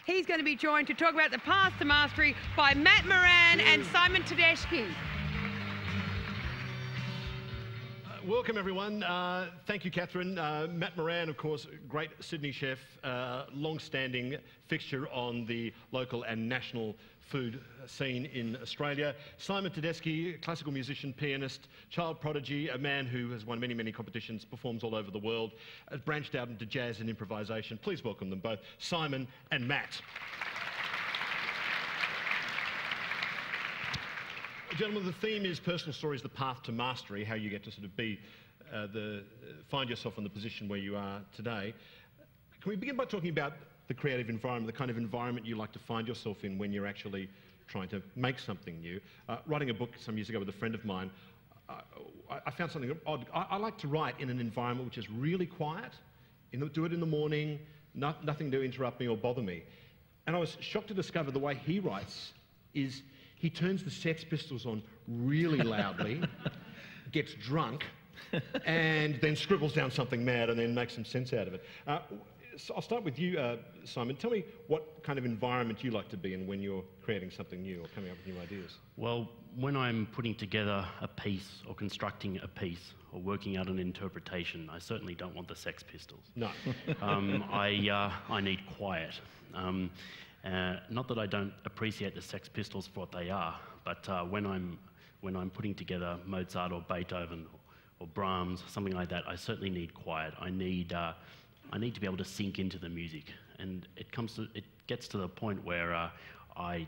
He's going to be joined to talk about the path to mastery by Matt Moran and Simon Tedeschi. Welcome, everyone. Thank you, Catherine. Matt Moran, of course, great Sydney chef, long-standing fixture on the local and national food scene in Australia. Simon Tedeschi, classical musician, pianist, child prodigy, a man who has won many, many competitions, performs all over the world, has branched out into jazz and improvisation. Please welcome them both, Simon and Matt. Gentlemen, the theme is personal stories, the path to mastery, how you get to sort of be, find yourself in the position where you are today. Can we begin by talking about the creative environment, the kind of environment you like to find yourself in when you're actually trying to make something new? Writing a book some years ago with a friend of mine, I found something odd. I like to write in an environment which is really quiet, do it in the morning, nothing to interrupt me or bother me. And I was shocked to discover the way he writes is he turns the Sex Pistols on really loudly, gets drunk, and then scribbles down something mad and then makes some sense out of it. So I'll start with you, Simon. Tell me what kind of environment you like to be in when you're creating something new or coming up with new ideas. Well, when I'm putting together a piece or constructing a piece or working out an interpretation, I certainly don't want the Sex Pistols. No. I need quiet. Not that I don't appreciate the Sex Pistols for what they are, but when I'm putting together Mozart or Beethoven or Brahms, something like that, I certainly need quiet. I need to be able to sink into the music, and it gets to the point where I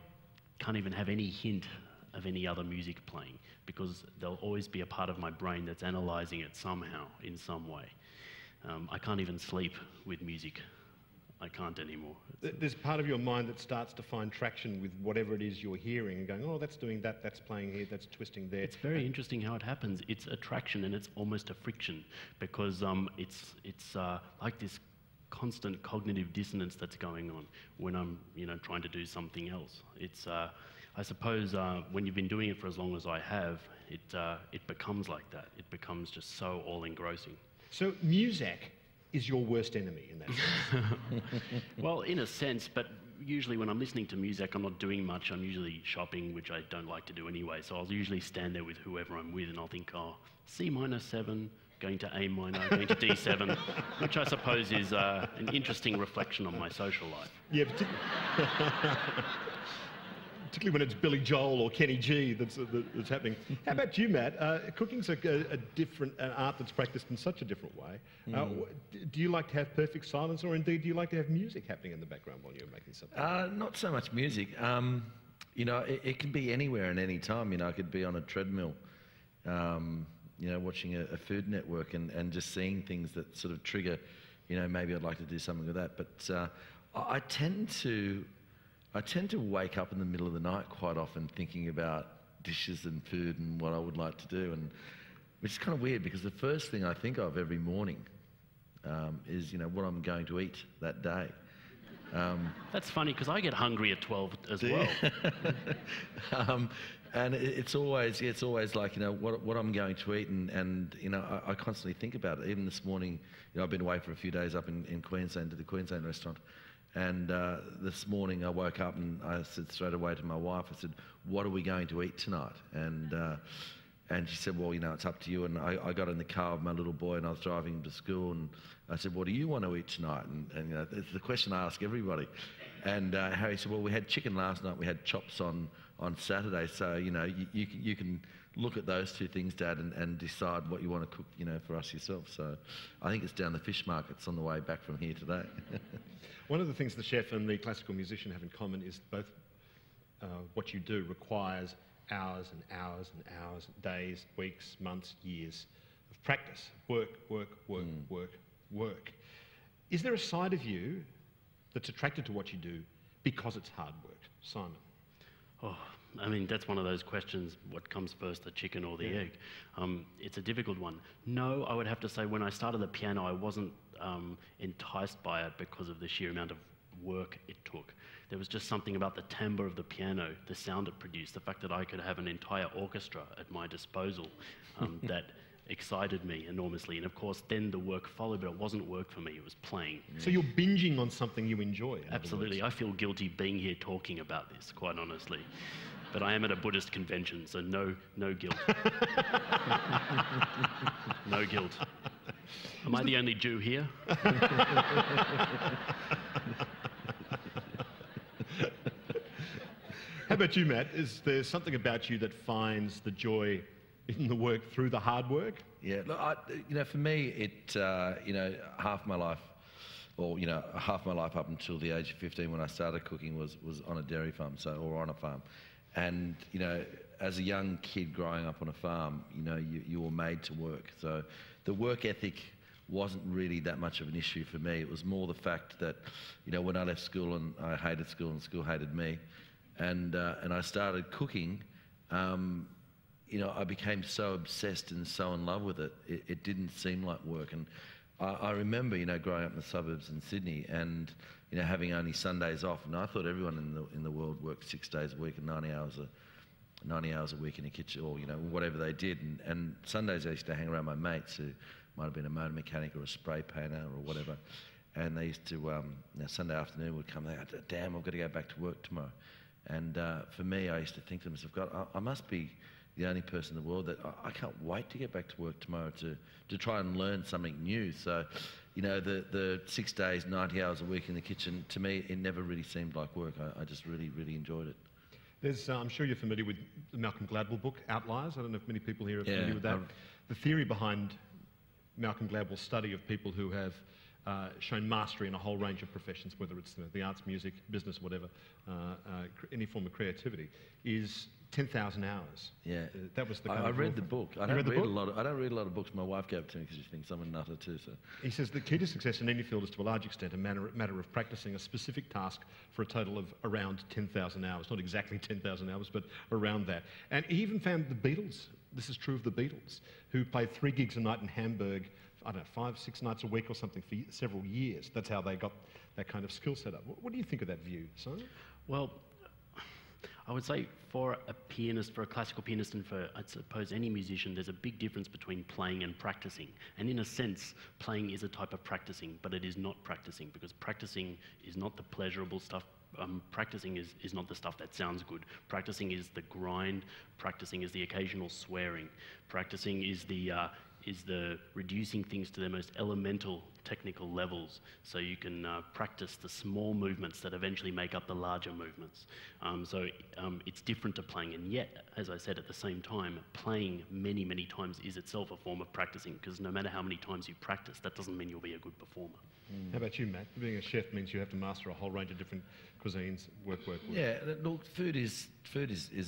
can't even have any hint of any other music playing, because there'll always be a part of my brain that's analysing it somehow, in some way. I can't even sleep with music. I can't anymore. There's part of your mind that starts to find traction with whatever it is you're hearing and going, oh, that's doing that, that's playing here, that's twisting there. It's very interesting how it happens. It's attraction and it's almost a friction, because it's like this constant cognitive dissonance that's going on when I'm trying to do something else. It's I suppose when you've been doing it for as long as I have, it becomes like that. It becomes just so all-engrossing. So music is your worst enemy in that sense? Well, in a sense, but usually when I'm listening to music, I'm not doing much. I'm usually shopping, which I don't like to do anyway. So I'll usually stand there with whoever I'm with and I'll think, oh, C-7, going to A minor, going to D7, which I suppose is an interesting reflection on my social life. Yeah, particularly when it's Billy Joel or Kenny G that's happening. How about you, Matt? Cooking's a different art that's practiced in such a different way. Do you like to have perfect silence, or indeed do you like to have music happening in the background while you're making something? Not so much music. It can be anywhere and any time. I could be on a treadmill, watching a Food Network and just seeing things that sort of trigger, maybe I'd like to do something with that. But I tend to wake up in the middle of the night quite often thinking about dishes and food and what I would like to do, and which is kind of weird because the first thing I think of every morning is what I'm going to eat that day. That's funny because I get hungry at 12 as well. And it's always like what I'm going to eat, and I constantly think about it. Even this morning, I've been away for a few days up in Queensland to the Queensland restaurant. And this morning I woke up and I said straight away to my wife, I said, what are we going to eat tonight? And she said, well, it's up to you. And I got in the car with my little boy and I was driving him to school, and I said, what do you want to eat tonight? And it's the question I ask everybody. And Harry said, well, we had chicken last night, we had chops on Saturday, so you can look at those two things, Dad, and decide what you want to cook, for us yourself. So I think it's down the fish markets on the way back from here today. One of the things the chef and the classical musician have in common is both what you do requires hours and hours and hours, days, weeks, months, years of practice. Work. Is there a side of you that's attracted to what you do because it's hard work? Simon? Oh, I mean, that's one of those questions, what comes first, the chicken or the egg? It's a difficult one. No, I would have to say when I started the piano, I wasn't enticed by it because of the sheer amount of work it took. There was just something about the timbre of the piano, the sound it produced, the fact that I could have an entire orchestra at my disposal that excited me enormously. And of course, then the work followed, but it wasn't work for me, it was playing. So you're binging on something you enjoy? Absolutely. I feel guilty being here talking about this, quite honestly. But I am at a Buddhist convention, so no guilt. No guilt. Am I the only Jew here? How about you, Matt? Is there something about you that finds the joy in the work through the hard work? Yeah, look, for me, half my life, or half my life up until the age of 15 when I started cooking was on a dairy farm, or on a farm, and as a young kid growing up on a farm, you were made to work. So the work ethic wasn't really that much of an issue for me. It was more the fact that, when I left school and I hated school and school hated me, and I started cooking, I became so obsessed and so in love with it, it didn't seem like work. And I remember, growing up in the suburbs in Sydney and, having only Sundays off. And I thought everyone in the world worked 6 days a week and 90 hours a week in a kitchen, or, whatever they did. And Sundays I used to hang around my mates who might have been a motor mechanic or a spray painter or whatever. And they used to, Sunday afternoon would come, they go, damn, I've got to go back to work tomorrow. And for me, I used to think to myself, God, I must be the only person in the world that I can't wait to get back to work tomorrow to try and learn something new. So, the 6 days, 90 hours a week in the kitchen, to me, it never really seemed like work. I just really, really enjoyed it. There's, I'm sure you're familiar with the Malcolm Gladwell book, Outliers. I don't know if many people here are familiar with that. The theory behind Malcolm Gladwell's study of people who have shown mastery in a whole range of professions, whether it's the arts, music, business, whatever, any form of creativity, is 10,000 hours. Yeah, that was the. I read the book. I don't read a lot of books. My wife gave it to me because she thinks I'm a nutter too. So he says the key to success in any field is to a large extent a matter of practicing a specific task for a total of around 10,000 hours. Not exactly 10,000 hours, but around that. And he even found the Beatles. This is true of the Beatles, who played 3 gigs a night in Hamburg. I don't know, 5, 6 nights a week or something for several years. That's how they got that kind of skill set up. What do you think of that view, Simon? Well, I would say for a pianist, for a classical pianist, and for, I suppose, any musician, there's a big difference between playing and practicing. And in a sense, playing is a type of practicing, but it is not practicing, because practicing is not the pleasurable stuff. Practicing is not the stuff that sounds good. Practicing is the grind. Practicing is the occasional swearing. Practicing is the reducing things to their most elemental technical levels, so you can practice the small movements that eventually make up the larger movements. It's different to playing, and yet, as I said, at the same time, playing many, many times is itself a form of practicing, because no matter how many times you practice, that doesn't mean you'll be a good performer. How about you, Matt? Being a chef means you have to master a whole range of different cuisines, work. Yeah, look, food is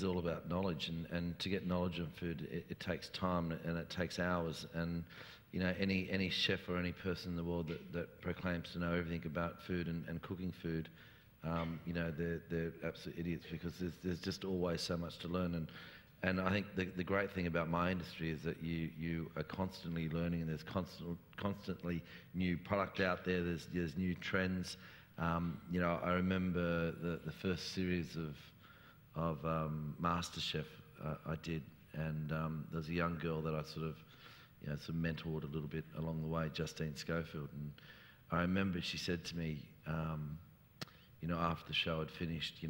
all about knowledge, and to get knowledge of food, it takes time and it takes hours. And any chef or any person in the world that proclaims to know everything about food and cooking food, they're absolute idiots, because there's just always so much to learn. And I think the great thing about my industry is that you are constantly learning, and there's constantly new product out there. There's new trends. I remember the first series of Masterchef I did, and there was a young girl that I sort of mentored a little bit along the way, Justine Schofield. And I remember she said to me, after the show had finished,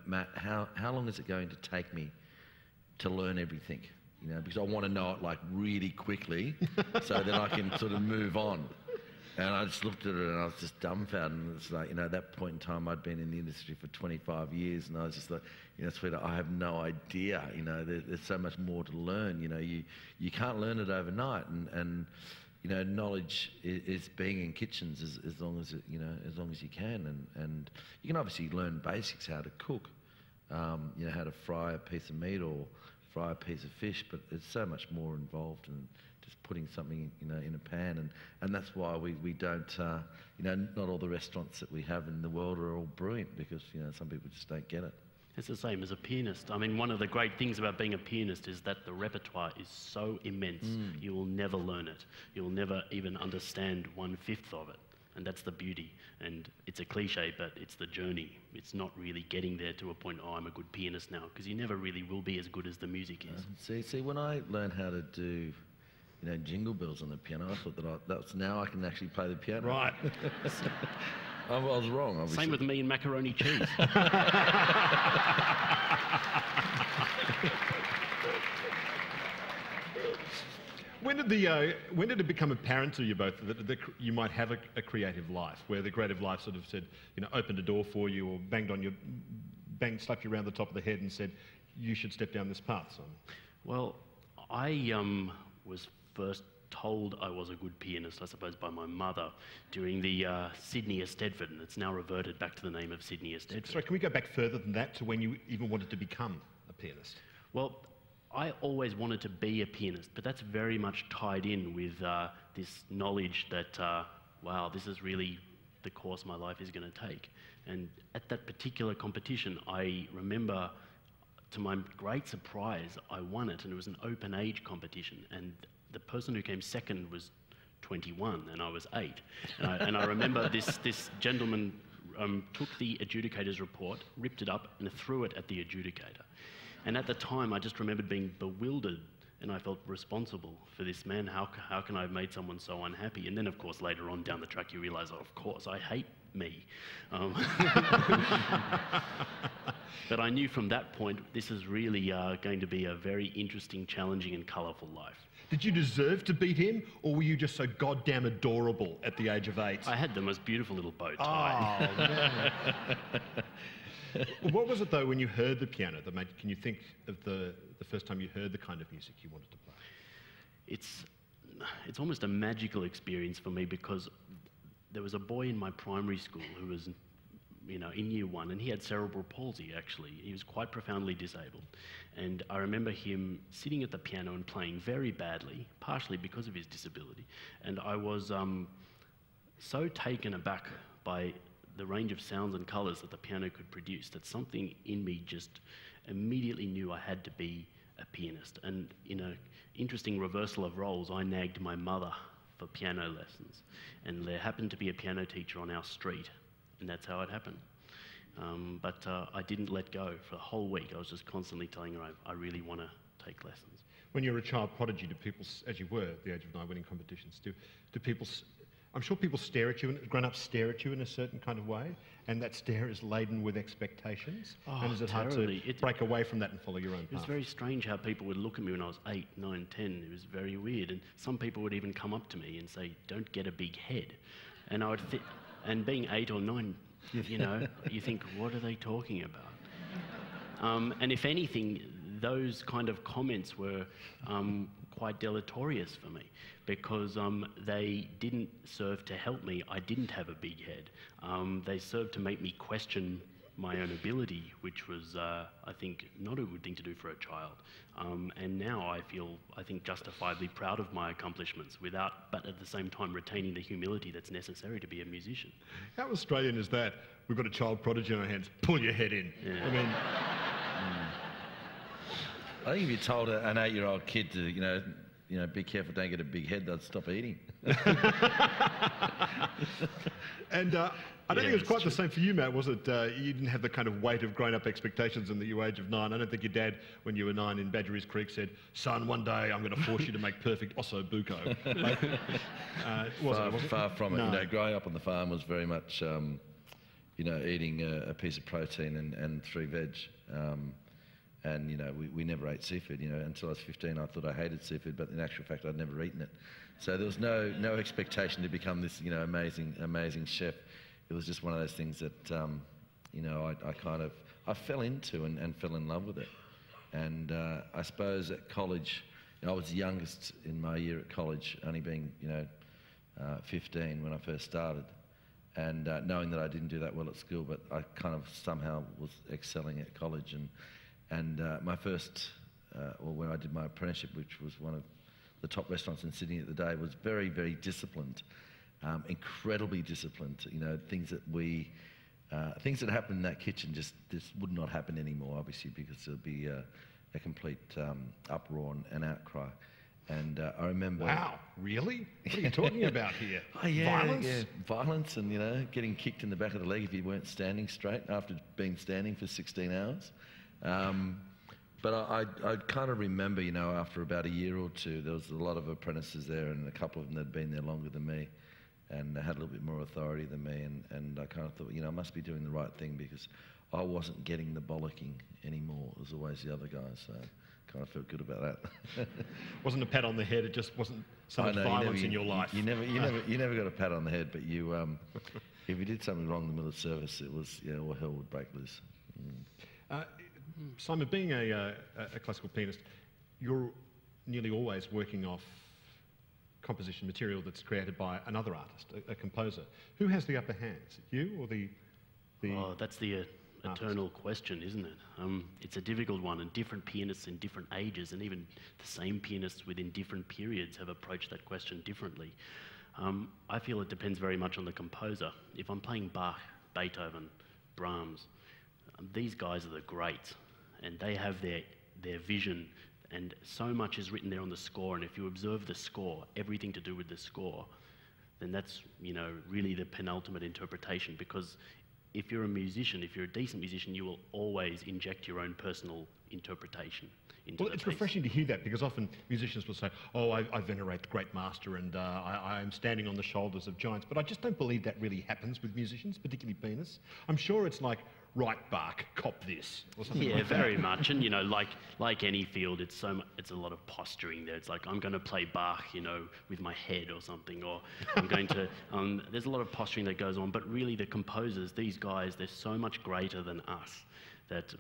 Matt, how long is it going to take me to learn everything? Because I want to know it like really quickly, so that I can sort of move on. And I just looked at her and I was just dumbfounded. And it's like, at that point in time, I'd been in the industry for 25 years, and I was just like, sweetheart, I have no idea. There's so much more to learn. You can't learn it overnight. And knowledge is being in kitchens as long as you can. And you can obviously learn basics, how to cook, how to fry a piece of meat or fry a piece of fish, but there's so much more involved in just putting something in a pan, and that's why we don't not all the restaurants that we have in the world are all brilliant, because some people just don't get it. It's the same as a pianist. I mean, one of the great things about being a pianist is that the repertoire is so immense, you will never learn it. You will never even understand 1/5 of it. And that's the beauty. And it's a cliche, but it's the journey. It's not really getting there to a point, I'm a good pianist now, because you never really will be as good as the music is. See, when I learned how to do jingle bells on the piano. I thought that now I can actually play the piano. Right. I was wrong, obviously. Same with me and macaroni cheese. When did it become apparent to you both that you might have a creative life, where the creative life sort of said, opened a door for you, or slapped you around the top of the head and said, you should step down this path, Simon? Well, I was first told I was a good pianist, I suppose, by my mother during the Sydney Eisteddfod, and it's now reverted back to the name of Sydney Eisteddfod. Sorry, can we go back further than that to when you even wanted to become a pianist? Well, I always wanted to be a pianist, but that's very much tied in with this knowledge that, wow, this is really the course my life is going to take. And at that particular competition, I remember, to my great surprise, I won it, and it was an open age competition, and the person who came second was 21 and I was 8. And I remember this gentleman took the adjudicator's report, ripped it up and threw it at the adjudicator. And at the time I just remembered being bewildered, and I felt responsible for this man. How can I have made someone so unhappy? And then of course later on down the track you realise, oh, of course, I hate me. But I knew from that point this is really going to be a very interesting, challenging and colourful life. Did you deserve to beat him, or were you just so goddamn adorable at the age of 8? I had the most beautiful little bow tie. Oh, man. What was it, though, when you heard the piano that made... Can you think of the first time you heard the kind of music you wanted to play? It's almost a magical experience for me, because there was a boy in my primary school who was, in year 1, and he had cerebral palsy, actually. He was quite profoundly disabled. And I remember him sitting at the piano and playing very badly, partially because of his disability. And I was so taken aback by the range of sounds and colours that the piano could produce that something in me just immediately knew I had to be a pianist. And in an interesting reversal of roles, I nagged my mother for piano lessons. And there happened to be a piano teacher on our street, and that's how it happened. But I didn't let go for a whole week. I was just constantly telling her I really want to take lessons. When you're a child prodigy, do people, as you were at the age of 9 winning competitions, do people... I'm sure people stare at you, and grown-ups stare at you in a certain kind of way, and that stare is laden with expectations. Oh, and is it hard to break away from that and follow your own path? It was very strange how people would look at me when I was 8, 9, 10. It was very weird. And some people would even come up to me and say, "Don't get a big head." And I would and being 8 or 9, you think, what are they talking about? And if anything, those kind of comments were quite deleterious for me, because they didn't serve to help me. I didn't have a big head. They served to make me question my own ability, which was, I think, not a good thing to do for a child. And now I think, justifiably proud of my accomplishments, but at the same time retaining the humility that's necessary to be a musician. How Australian is that? We've got a child prodigy on our hands. Pull your head in. Yeah. I mean... I think if you told an 8-year-old kid to, be careful, don't get a big head, they'd stop eating. And I don't think it was quite the same for you, Matt, was it? You didn't have the kind of weight of grown-up expectations in the age of 9. I don't think your dad, when you were 9 in Badgerys Creek, said, "Son, one day I'm going to force you to make perfect osso buco." Far from it. No. Growing up on the farm was very much, eating a piece of protein and 3 veg. And, we never ate seafood, until I was 15 I thought I hated seafood, but in actual fact I'd never eaten it. So there was no expectation to become this, amazing chef. It was just one of those things that, I fell into and fell in love with it. And I suppose at college, I was the youngest in my year at college, only being, 15 when I first started. And knowing that I didn't do that well at school, but I kind of somehow was excelling at college. And my first, when I did my apprenticeship, which was one of the top restaurants in Sydney at the day, was very, very disciplined, incredibly disciplined. Things that happened in that kitchen just would not happen anymore, obviously, because there'd be a complete uproar and outcry. And I remember... Wow, really? What are you talking about here? Oh, yeah, violence? Yeah, violence and, getting kicked in the back of the leg if you weren't standing straight after being standing for 16 hours. But I kind of remember, you know, after about a year or two, there was a lot of apprentices there, and a couple of them that had been there longer than me, and they had a little bit more authority than me, and I kind of thought, you know, I must be doing the right thing, because I wasn't getting the bollocking anymore. It was always the other guys, so I kind of felt good about that. Wasn't a pat on the head, it just wasn't so much violence in your life. You never got a pat on the head, but you, if you did something wrong in the middle of service, it was, you know, all hell would break loose. Simon, being a classical pianist, you're nearly always working off composition material that's created by another artist, a composer. Who has the upper hand? Is it you or the Oh, that's the eternal question, isn't it? It's a difficult one, and different pianists in different ages, and even the same pianists within different periods have approached that question differently. I feel it depends very much on the composer. If I'm playing Bach, Beethoven, Brahms, these guys are the greats, and they have their vision, and so much is written there on the score, and if you observe the score, everything to do with the score, then that's, you know, really the penultimate interpretation, because if you're a musician, if you're a decent musician, you will always inject your own personal interpretation into the piece. It's refreshing to hear that, because often musicians will say, oh, I venerate the great master, and I'm standing on the shoulders of giants, but I just don't believe that really happens with musicians, particularly pianists. I'm sure it's like, right, Bach, cop this, or something like that. Yeah, very much, and you know, like any field, it's a lot of posturing there. It's like, I'm going to play Bach, you know, with my head or something, or I'm going to, there's a lot of posturing that goes on, but really the composers, these guys, they're so much greater than us that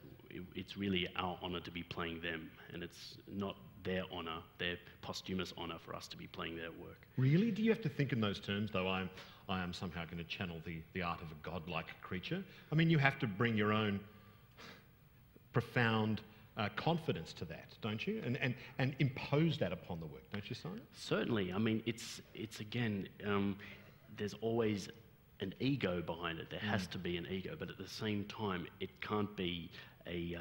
it's really our honour to be playing them, and it's not their honour, their posthumous honour for us to be playing their work. Really? Do you have to think in those terms, though? I am somehow going to channel the art of a godlike creature. I mean, you have to bring your own profound confidence to that, don't you? And impose that upon the work, don't you, Simon? Certainly. I mean, it's again, there's always an ego behind it. There has to be an ego, but at the same time, it can't be a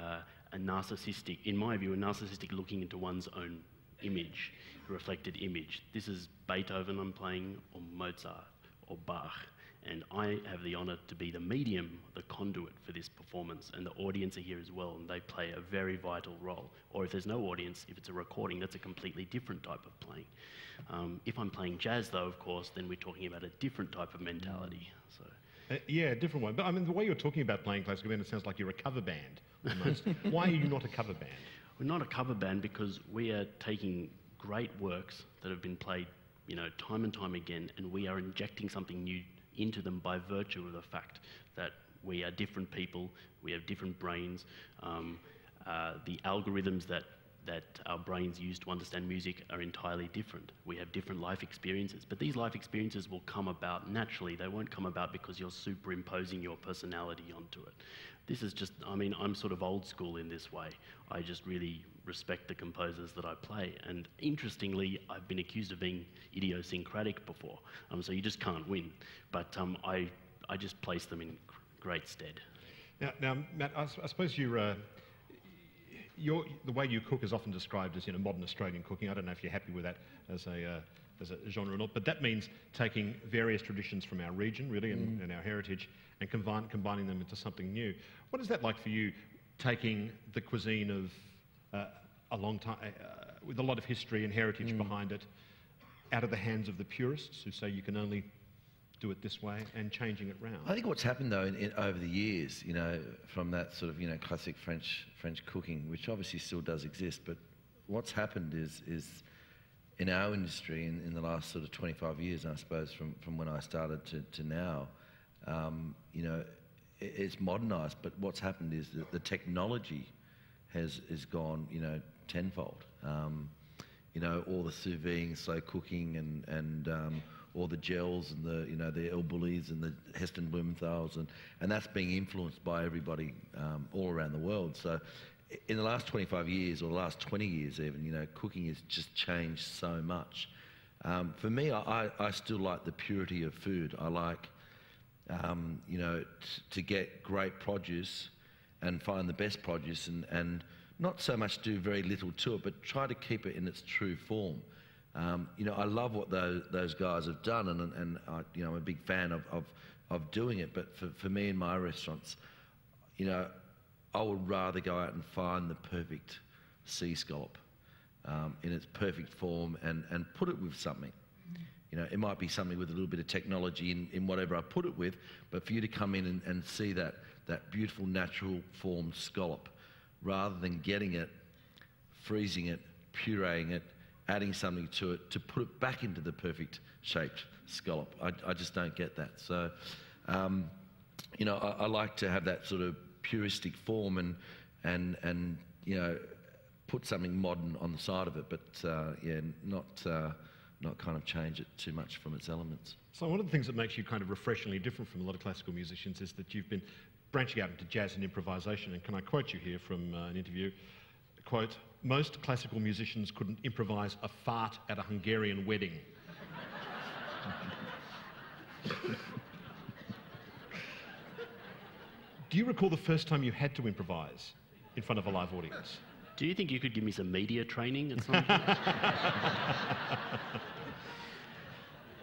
narcissistic, in my view, a narcissistic looking into one's own image, reflected image. This is Beethoven I'm playing, or Mozart, or Bach, and I have the honour to be the medium, the conduit for this performance, and the audience are here as well, and they play a very vital role. Or if there's no audience, if it's a recording, that's a completely different type of playing. If I'm playing jazz, though, of course, then we're talking about a different type of mentality. So. Yeah, a different one. But I mean, the way you're talking about playing classical band, it sounds like you're a cover band, almost. Why are you not a cover band? We're not a cover band because we are taking great works that have been played, you know, time and time again, and we are injecting something new into them by virtue of the fact that we are different people, we have different brains, the algorithms that our brains use to understand music are entirely different. We have different life experiences, but these life experiences will come about naturally. They won't come about because you're superimposing your personality onto it. This is just, I mean, I'm sort of old school in this way. I just really respect the composers that I play. And interestingly, I've been accused of being idiosyncratic before. So you just can't win. But I just place them in great stead. Now Matt, I suppose the way you cook is often described as, you know, modern Australian cooking. I don't know if you're happy with that as a genre or not, but that means taking various traditions from our region, really, and our heritage, and combining them into something new. What is that like for you, taking the cuisine of a long time, with a lot of history and heritage behind it, out of the hands of the purists who say you can only do it this way, and changing it round? I think what's happened though over the years, you know, from that sort of, you know, classic French cooking, which obviously still does exist, but what's happened is in our industry in the last sort of 25 years, I suppose, from when I started to now, you know, it's modernised, but what's happened is that the technology has gone, you know, tenfold. You know, all the sous vide, slow cooking, and all the gels and the, you know, the El Bullis and the Heston Blumenthals, and that's being influenced by everybody all around the world. So in the last 25 years, or the last 20 years even, you know, cooking has just changed so much. For me, I still like the purity of food. I like, you know, to get great produce and find the best produce, and not so much do very little to it, but try to keep it in its true form. You know, I love what those guys have done, and I, you know, I'm a big fan of doing it. But for me in my restaurants, you know, I would rather go out and find the perfect sea scallop in its perfect form and put it with something. You know, it might be something with a little bit of technology in whatever I put it with, but for you to come in and see that beautiful natural formed scallop, rather than getting it, freezing it, pureeing it, adding something to it to put it back into the perfect shaped scallop. I just don't get that. So, you know, I like to have that sort of puristic form and you know, put something modern on the side of it, but yeah, not kind of change it too much from its elements. So one of the things that makes you kind of refreshingly different from a lot of classical musicians is that you've been branching out into jazz and improvisation. And can I quote you here from an interview? Quote, "Most classical musicians couldn't improvise a fart at a Hungarian wedding." Do you recall the first time you had to improvise in front of a live audience? Do you think you could give me some media training at some point?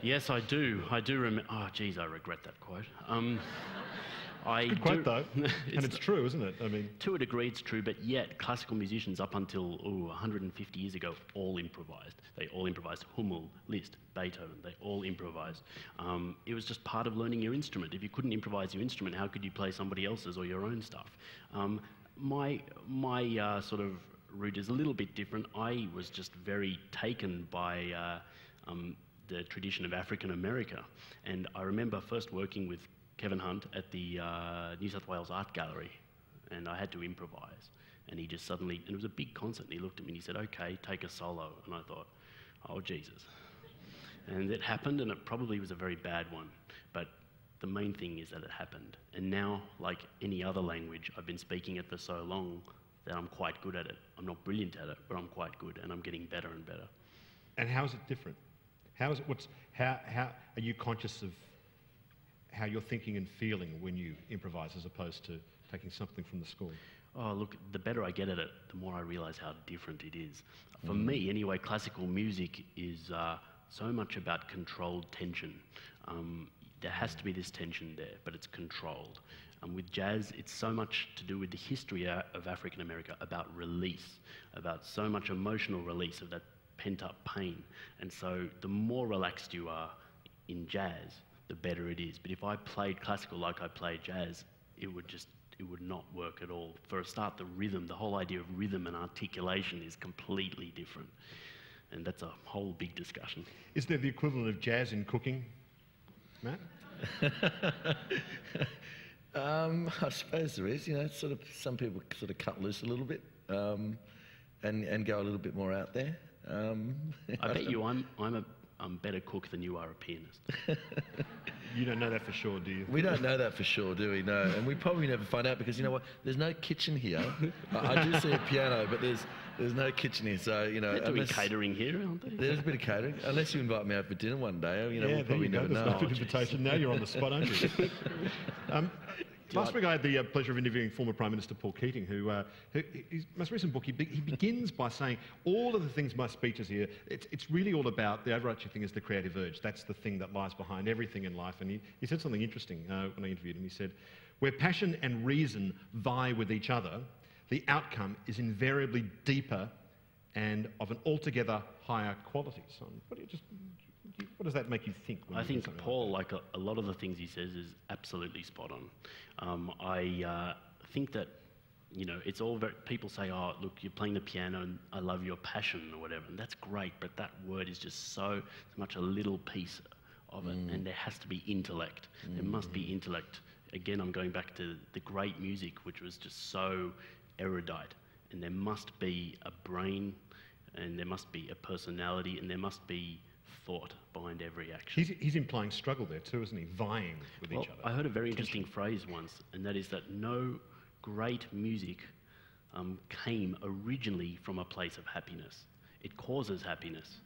Yes, I do. I do remember. Oh, geez, I regret that quote. Good quote, though. And it's true, isn't it? I mean, to a degree, it's true, but yet classical musicians up until 150 years ago all improvised. They all improvised. Hummel, Liszt, Beethoven, they all improvised. It was just part of learning your instrument. If you couldn't improvise your instrument, how could you play somebody else's or your own stuff? My sort of route is a little bit different. I was just very taken by the tradition of African America, and I remember first working with Kevin Hunt at the New South Wales Art Gallery, and I had to improvise, and he just suddenly, and it was a big concert, and he looked at me and he said, "Okay, take a solo," and I thought, oh Jesus. And it happened, and it probably was a very bad one, but the main thing is that it happened. And now, like any other language, I've been speaking it for so long that I'm quite good at it. I'm not brilliant at it, but I'm quite good, and I'm getting better and better. And how is it different? How is it, how are you conscious of how you're thinking and feeling when you improvise as opposed to taking something from the score? Oh, look, the better I get at it, the more I realise how different it is. For me, anyway, classical music is so much about controlled tension. There has to be this tension there, but it's controlled. With jazz, it's so much to do with the history of African America, about release, about so much emotional release of that pent-up pain. And so the more relaxed you are in jazz, the better it is. But if I played classical like I played jazz, it would not work at all. For a start, the rhythm, the whole idea of rhythm and articulation is completely different. And that's a whole big discussion. Is there the equivalent of jazz in cooking, Matt? I suppose there is. You know, it's sort of, some people sort of cut loose a little bit and go a little bit more out there. I bet you I'm a better cook than you are a pianist. You don't know that for sure, do you? We don't know that for sure, do we? No, and we probably never find out because, you know what, there's no kitchen here. I do see a piano, but there's no kitchen here, so, you know... They're doing catering here, aren't they? There's a bit of catering. Unless you invite me out for dinner one day, you know, yeah, we'll probably never know. There's no invitation. Now you're on the spot, aren't you? Last week I had the pleasure of interviewing former Prime Minister Paul Keating, who his most recent book, he begins by saying all of the things my speech is here, it's really all about, the overarching thing is the creative urge. That's the thing that lies behind everything in life. And he said something interesting when I interviewed him. He said, where passion and reason vie with each other, the outcome is invariably deeper and of an altogether higher quality. So what does that make you think? I think Paul, like a lot of the things he says, is absolutely spot on. I think that, you know, it's all very, people say, oh, look, you're playing the piano and I love your passion or whatever, and that's great, but that word is just so much a little piece of it, and there has to be intellect. There must be intellect. Again, I'm going back to the great music, which was just so erudite, and there must be a brain, and there must be a personality, and there must be thought behind every action. He's implying struggle there too, isn't he? Vying with each other. I heard a very interesting phrase once, and that is that no great music came originally from a place of happiness. It causes happiness,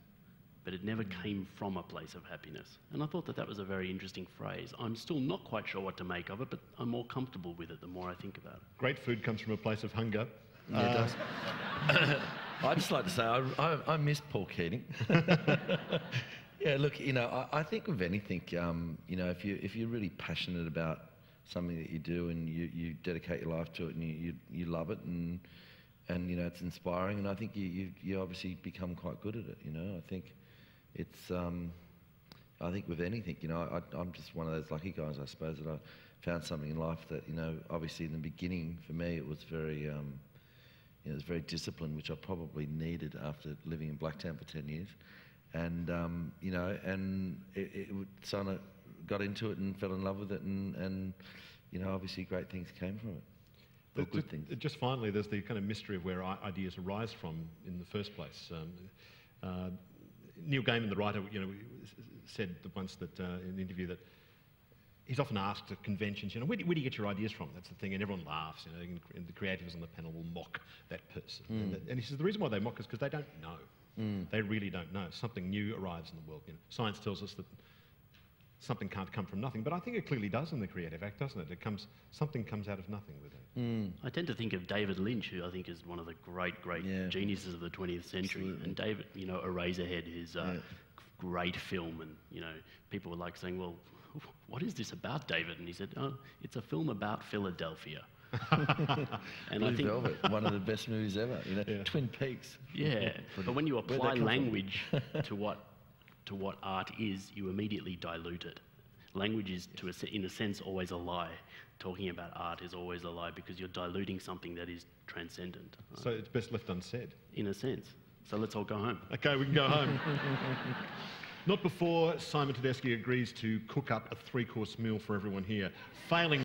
but it never came from a place of happiness. And I thought that that was a very interesting phrase. I'm still not quite sure what to make of it, but I'm more comfortable with it the more I think about it. Great food comes from a place of hunger. Yeah, it does. I'd just like to say I miss Paul Keating. Yeah, look, you know, I think with anything, you know, if you're really passionate about something that you do and you dedicate your life to it and you love it and and it's inspiring, and I think you obviously become quite good at it. I think it's I think with anything, I'm just one of those lucky guys, I suppose, that I found something in life that obviously in the beginning for me it was very it was very disciplined, which I probably needed after living in Blacktown for 10 years, and and it sort of got into it and fell in love with it, and obviously great things came from it. Good things. Just finally, there's the kind of mystery of where ideas arise from in the first place. Neil Gaiman, the writer, said once that in an interview that he's often asked at conventions, where do you get your ideas from? That's the thing, and everyone laughs. And the creatives on the panel will mock that person, and he says the reason why they mock is because they don't know. They really don't know. Something new arrives in the world. Science tells us that something can't come from nothing, but I think it clearly does in the creative act, doesn't it? Something comes out of nothing with it. I tend to think of David Lynch, who I think is one of the great geniuses of the 20th century. Absolutely. And David, Eraserhead is a great film, and people were like saying, well, what is this about, David? And he said, oh, it's a film about Philadelphia. And I think Velvet, one of the best movies ever. Twin Peaks. Yeah, but when you apply language to what art is, you immediately dilute it. Language is, in a sense, always a lie. Talking about art is always a lie because you're diluting something that is transcendent. So it's best left unsaid. In a sense. So let's all go home. Okay, we can go home. Not before Simon Tedeschi agrees to cook up a 3-course meal for everyone here. Failing